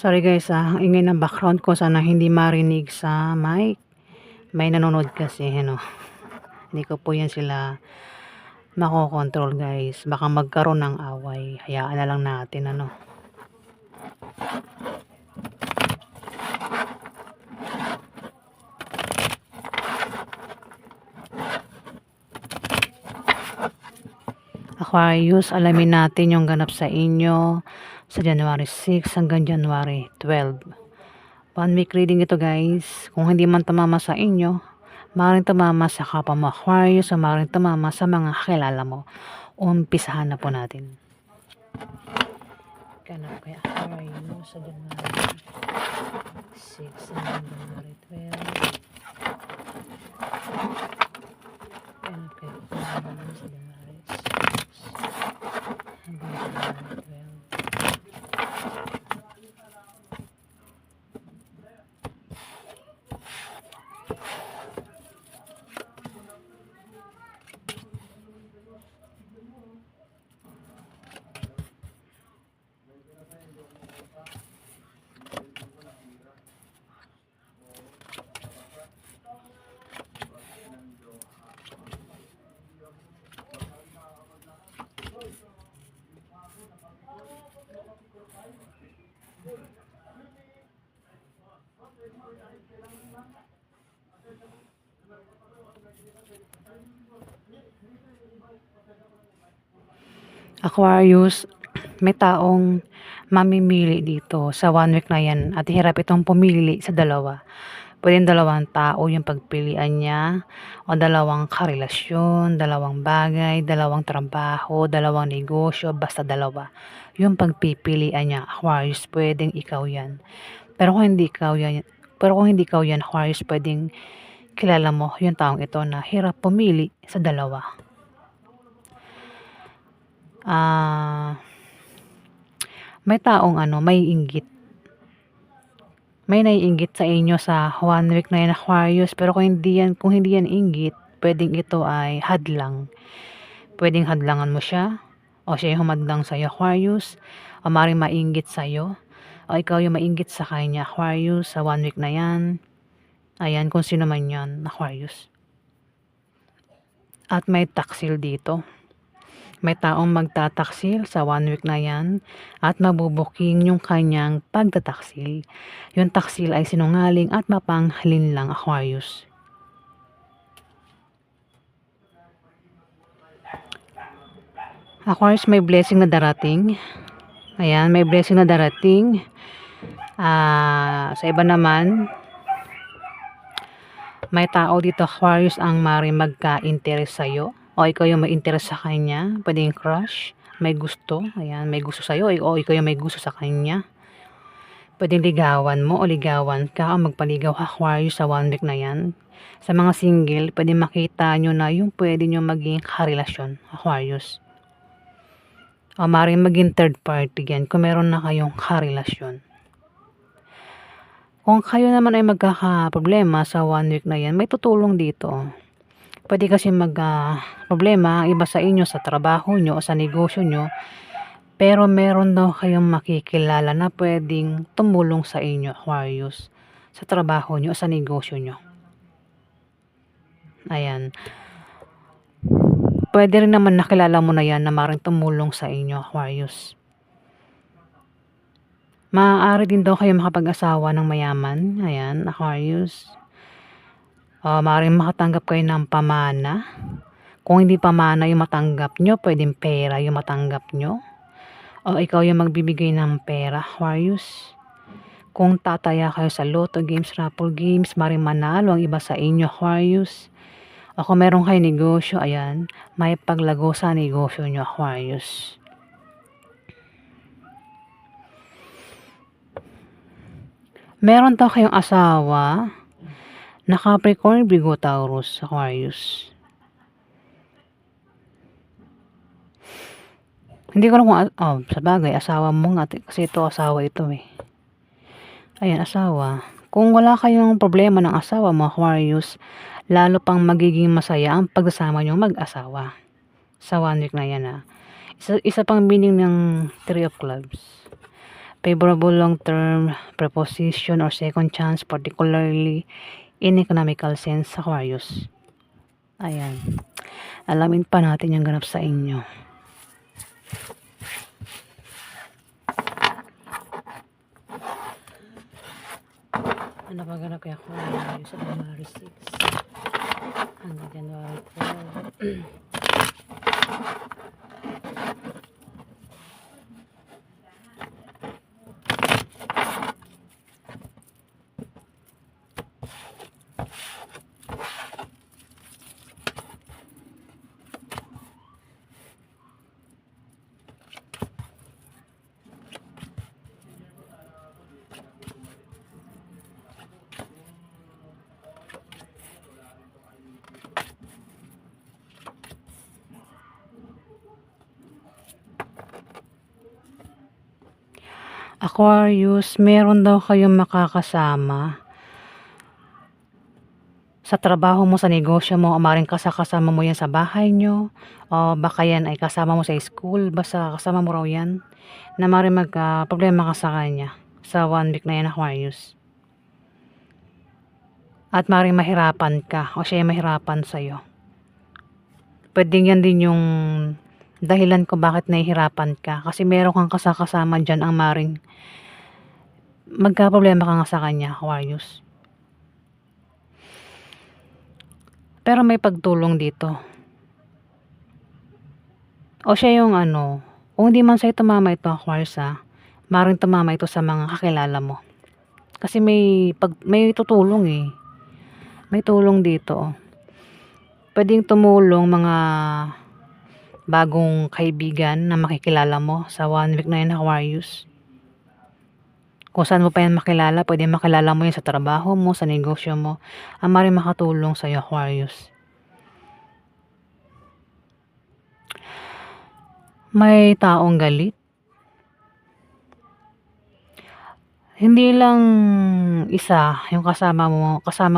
Sorry guys, ang ingay ng background ko, sana hindi marinig sa mic. May nanonood kasi, ano. Hindi ko po yan sila makokontrol guys. Baka magkaroon ng away. Hayaan na lang natin, ano. Aquarius, alamin natin yung ganap sa inyo sa January 6 hanggang January 12. 1 week reading ito guys. Kung hindi man tumama sa inyo, maaaring tumama sa kapwa mo Aquarius o maaaring tumama sa mga kakilala mo. Umpisahan na po natin. Ganap kay Aquarius sa January 6 hanggang January 12. Ganap kay Aquarius sa January 6 hanggang January 12. Aquarius, may taong mamimili dito sa 1 week na yan at hirap itong pumili sa dalawa. Pwedeng dalawang tao yung pagpilian niya o dalawang karelasyon, dalawang bagay, dalawang trabaho, dalawang negosyo, basta dalawa. Yung pagpipilian niya, Aquarius, pwedeng ikaw yan. Pero kung hindi ikaw yan, Aquarius, pwedeng kilala mo yung taong ito na hirap pumili sa dalawa. May taong may inggit. May naiinggit sa inyo sa 1 week na yan, Aquarius, pero kung hindi yan inggit, pwedeng ito ay hadlang. Pwedeng hadlangan mo siya, o siya yung humadlang sa iyo, Aquarius, o maaaring mainggit sa iyo, o ikaw yung mainggit sa kanya, Aquarius, sa 1 week na yan. Ayan, kung sino man yan, Aquarius. At may taksil dito. May taong magtataksil sa 1 week na yan at mabubuking yung kanyang pagtataksil. Yung taksil ay sinungaling at mapanghalin lang, Aquarius. Aquarius, may blessing na darating. Ayan, may blessing na darating. Sa iba naman, may tao dito, Aquarius, ang maaaring magka-interest sa'yo. O ikaw yung may interest sa kanya, pwedeng crush, may gusto, ayan, may gusto sa'yo, o ikaw yung may gusto sa kanya. Pwedeng ligawan mo o ligawan ka o magpaligaw, Aquarius, sa 1 week na yan. Sa mga single, pwedeng makita nyo na yung pwede nyo maging karelasyon, Aquarius. O maaaring maging third party yan kung meron na kayong karelasyon. Kung kayo naman ay magkakaproblema sa 1 week na yan, may tutulong dito. Pwede kasi problema iba sa inyo sa trabaho nyo o sa negosyo nyo, pero meron daw kayong makikilala na pwedeng tumulong sa inyo, Aquarius, sa trabaho nyo o sa negosyo nyo. Ayan. Pwede rin naman nakilala mo na yan na maaaring tumulong sa inyo, Aquarius. Maaari din daw kayo makapag-asawa ng mayaman. Ayan, Aquarius. Maaaring makatanggap kayo ng pamana. Kung hindi pamana yung matanggap nyo, pwedeng pera yung matanggap nyo. O ikaw yung magbibigay ng pera, Aquarius. Kung tataya kayo sa lotto games, raffle games, maaaring manalo ang iba sa inyo, Aquarius. O kung meron kayo negosyo, ayan, may paglago sa negosyo nyo, Aquarius. Meron daw kayong asawa na Capricorn, Virgo, Taurus, Aquarius. Hindi ko lang kung, sa bagay, asawa mo nga, kasi ito asawa ito eh. Ayan, asawa. Kung wala kayong problema ng asawa mo, Aquarius, lalo pang magiging masaya ang pagsasama niyong mag-asawa. Sa 1 week na yan Isa pang meaning ng 3 of Clubs. favorable long-term preposition or second chance, particularly in economical sense, Aquarius. Ayan. Alamin pa natin yung ganap sa inyo. Ano ba ganap kaya Aquarius sa January 6 hanggang January 12? Aquarius, meron daw kayong makakasama sa trabaho mo, sa negosyo mo, o maaaring kasama mo yan sa bahay nyo, o baka yan ay kasama mo sa school, basta kasama mo raw yan, na maaaring problema ka sa kanya sa 1 week na yan, Aquarius. At maaaring mahirapan ka, o siya ay mahirapan sa'yo. Pwedeng yan din yung dahilan ko bakit nahihirapan ka, kasi meron kang kasama dyan ang maaaring magka-problema ka nga sa kanya, Aquarius. Pero may pagtulong dito. O siya yung kung hindi man sa'yo tumama ito, Aquarius, maaaring tumama ito sa mga kakilala mo. Kasi may tutulong eh. May tulong dito. Pwedeng tumulong mga bagong kaibigan na makikilala mo sa 1 week na yan, Aquarius. Kung saan mo pa yan makilala, pwede makilala mo yan sa trabaho mo, sa negosyo mo. Ang maaaring makatulong sa'yo, Aquarius. May taong galit. Hindi lang isa yung kasama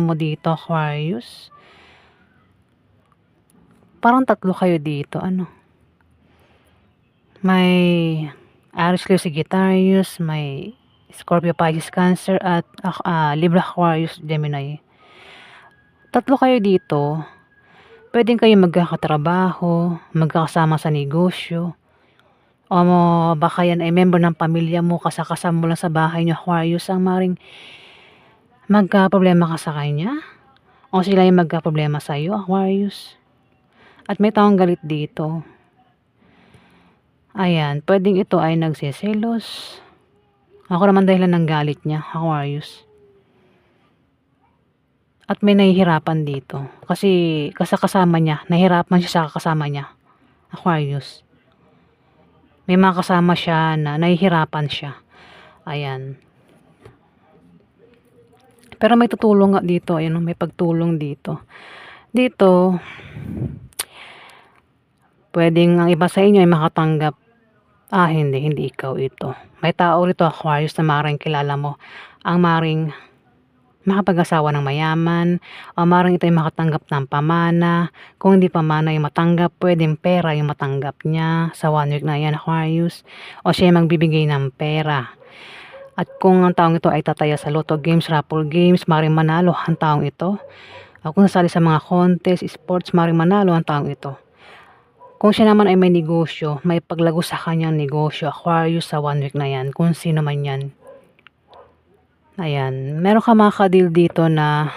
mo dito, Aquarius. Parang 3 kayo dito, May Aries, Leo, Sagittarius, may Scorpio, Pisces, Cancer, at Libra, Aquarius, Gemini. 3 kayo dito. Pwedeng kayo magkakatrabaho, magkakasama sa negosyo, o baka yan ay member ng pamilya mo, kasama mo lang sa bahay nyo, Aquarius, ang maring magka-problema ka sa kanya, o sila yung magka-problema sa iyo, Aquarius. At may taong galit dito. Ayan, pwedeng ito ay nagsiselos. Ako naman dahilan ng galit niya, Aquarius. At may nahihirapan dito. Kasi kasama niya, nahihirapan siya sa kasama niya, Aquarius. May mga kasama siya na nahihirapan siya. Ayan. Pero may tutulong nga dito. Ayan, may pagtulong dito. Dito, pwedeng ang iba sa inyo ay makatanggap. Hindi ikaw ito. May tao rito, Aquarius, na maaaring kilala mo. Ang maaaring makapag-asawa ng mayaman, o maaaring ito ay makatanggap ng pamana. Kung hindi pamana yung matanggap, pwedeng pera yung matanggap niya sa 1 week na yan, Aquarius. O siya magbibigay ng pera. At kung ang taong ito ay tataya sa Lotto Games, Raffle Games, maaaring manalo ang taong ito. O kung nasali sa mga contest, sports, maaaring manalo ang taong ito. Kung siya naman ay may negosyo, may paglago sa kanyang negosyo, Aquarius, sa 1 week na yan, kung sino man yan. Ayan, meron ka makakadil dito na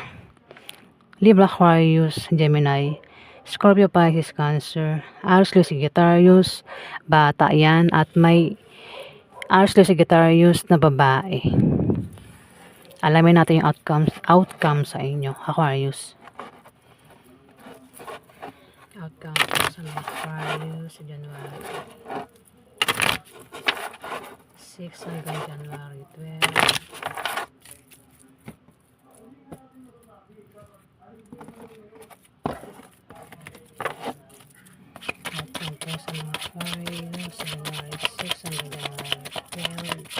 Libra, Aquarius, Gemini, Scorpio, Pisces, Cancer, Aries, Leo, Sagittarius, bata yan, at may Aries, Leo, Sagittarius na babae. Alamin natin yung outcome sa inyo, Aquarius. Outcome sa mga Aquarius sa January 6 hanggang January 12. Outcome po sa mga Aquarius sa January 6 hanggang January 12.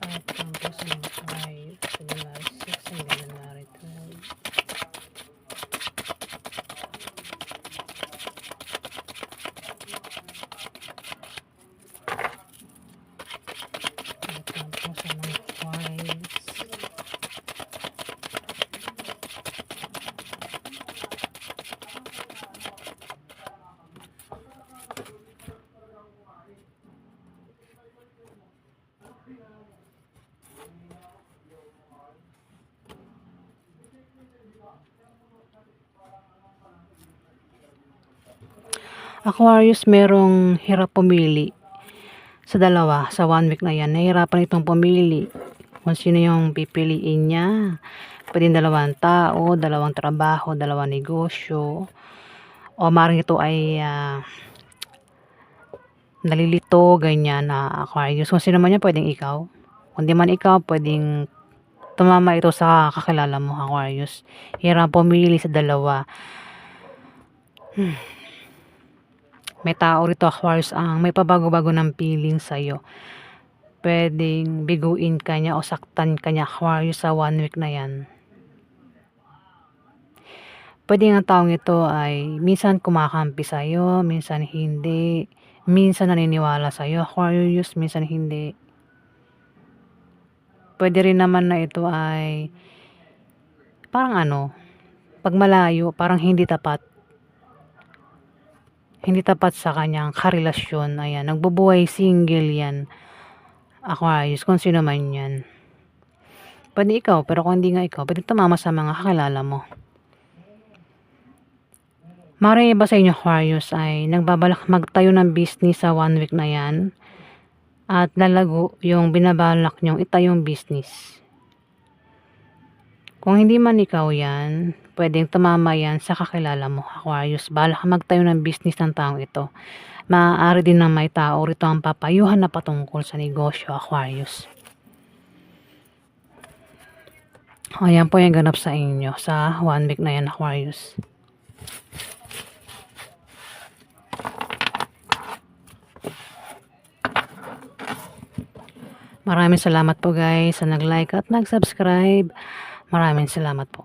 Outcome po sa mga Aquarius sa January 6 hanggang January 12. Aquarius, merong hirap pumili sa dalawa, sa 1 week na yan. Nahihirapan itong pumili kung sino yung pipiliin niya. Pwedeng dalawang tao, dalawang trabaho, dalawang negosyo, o maaaring ito ay nalilito, ganyan na Aquarius. Kung sino man yan, pwedeng ikaw. Kung di man ikaw, pwedeng tumama ito sa kakilala mo, Aquarius. Hirap pumili sa dalawa. May tao rito, Aquarius, ang may pabago-bago ng feeling sa'yo. Pwedeng biguin ka niya o saktan ka niya, Aquarius, sa 1 week na yan. Pwede ang taong ito ay minsan kumakampi sa'yo, minsan hindi. Minsan naniniwala sa'yo, Aquarius, minsan hindi. Pwede rin naman na ito ay parang pag malayo, parang hindi tapat. Hindi tapat sa kanyang karelasyon. Ayan, nagbubuhay single yan, Aquarius, kung sino man yan. Pwede ikaw, pero kung hindi nga ikaw, pwede tumama sa mga kakilala mo. Maaaring iba sa inyo, Aquarius, ay nagbabalak magtayo ng business sa 1 week na yan. At lalago yung binabalak nyong itayong business. Kung hindi man ikaw yan, pwedeng tumama yan sa kakilala mo, Aquarius. Balak magtayo ng business ng taong ito. Maaari din na may tao rito ang papayuhan na patungkol sa negosyo, Aquarius. Ayan po yung ganap sa inyo sa 1 week na yan, Aquarius. Maraming salamat po guys sa nag-like at nag-subscribe. Maraming salamat po.